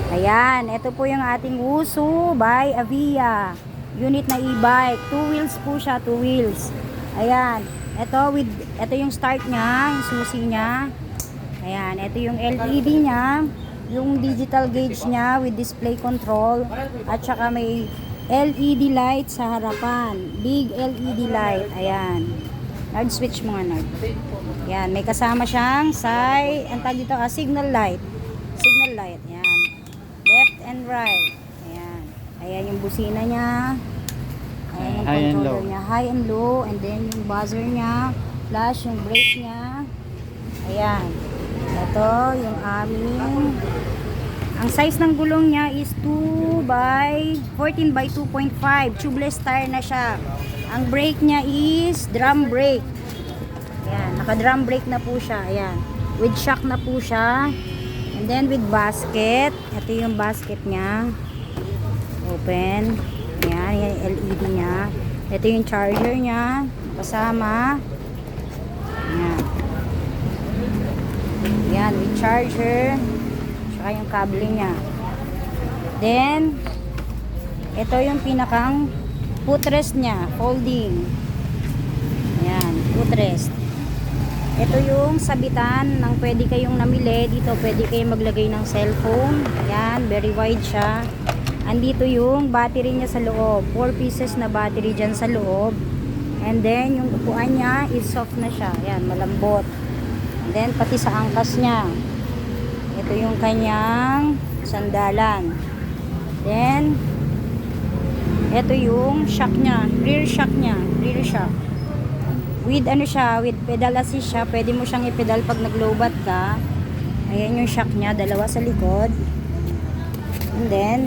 Ayan, ito po yung ating Wusu by Avia. Unit na e-bike. 2 wheels po siya, 2 wheels. Ayan, ito yung start niya, yung susi niya. Ayan, ito yung LED niya, yung digital gauge niya with display control. At saka may LED light sa harapan. Big LED light. Ayan. Nerd switch mo nga, nerd. Ayan, may kasama siyang signal light. Signal light. Ayan. Left and right. Ayan. Ayan yung busina niya. Ayan yung controller niya. High and low. And then yung buzzer niya. Flash yung brake niya. Ayan. Ito yung aming. Ang size ng gulong niya is 14 by 2.5. Tubeless tire na siya. Ang brake niya is drum brake. Ayan. Naka-drum brake na po siya. Ayan. With shock na po siya. And then with basket, ito yung basket niya. Open. Ayan, yung LED niya. Ito yung charger niya. Kasama. Ayan. Ayan, with charger. Tsaka yung cable niya. Then, ito yung pinakang footrest niya. Folding. Ayan, footrest. Ito yung sabitan ng pwede kayong namili. Dito pwede kayong maglagay ng cellphone. Ayan, very wide siya. Andito yung battery niya sa loob. 4 pieces na battery dyan sa loob. And then, yung upuan niya is soft na siya. Ayan, malambot. And then, pati sa angkas niya. Ito yung kanyang sandalan. Then, ito yung shock niya. Rear shock niya. Rear shock. With ano siya, with pedal assist siya, pwede mo siyang i-pedal pag nag-lowbat ka. Ayan yung shock niya, dalawa sa likod. And then,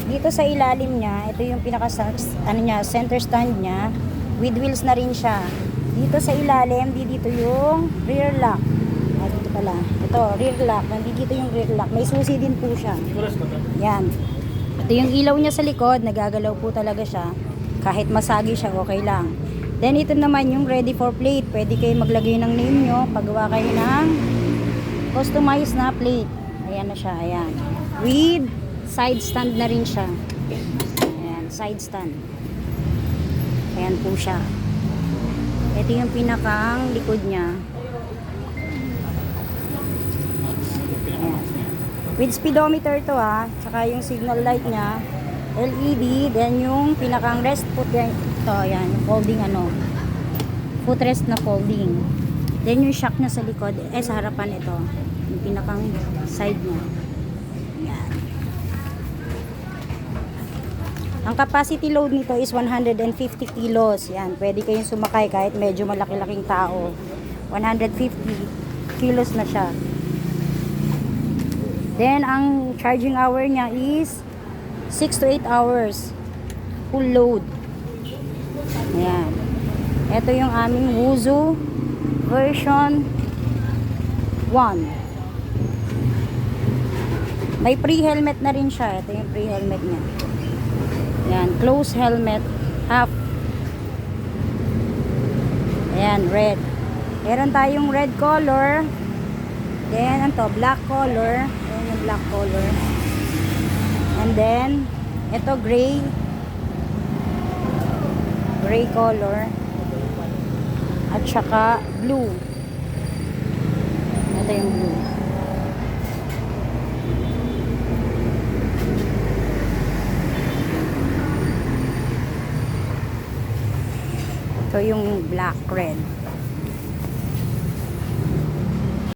dito sa ilalim niya, ito yung pinaka center stand niya. With wheels na rin siya. Dito sa ilalim, dito yung rear lock. Dito pala. Ito, rear lock. Nandito yung rear lock. May susi din po siya. Yan. Ito yung ilaw niya sa likod, nagagalaw po talaga siya. Kahit masagi siya, okay lang. Then ito naman yung ready for plate. Pwede kayo maglagay ng name nyo. Paggawa kayo ng customized na plate. Ayan na siya. Ayan. With side stand na rin siya. Ayan. Side stand. Ayan po siya. Ito yung pinakang likod niya. Ayan. With speedometer to ha. Tsaka yung signal light niya. LED. Then yung pinakang rest foot ito, ayan, yung folding footrest na folding. Then yung shock niya sa likod, sa harapan ito, yung pinakang side niya. Ayan. Ang capacity load nito is 150 kilos. Yan, pwede kayong sumakay kahit medyo malaki-laking tao. 150 kilos na siya. Then ang charging hour niya is 6 to 8 hours. Full load. Ayan. Ito yung aming Wusu version 1. May pre-helmet na rin siya. Ito yung pre-helmet niya. Ayan. Close helmet. Half. Ayan. Red. Meron tayong red color. Then, black color. Ayan yung black color. And then, ito gray. Gray color. At saka blue. Ito yung blue. Ito yung black red.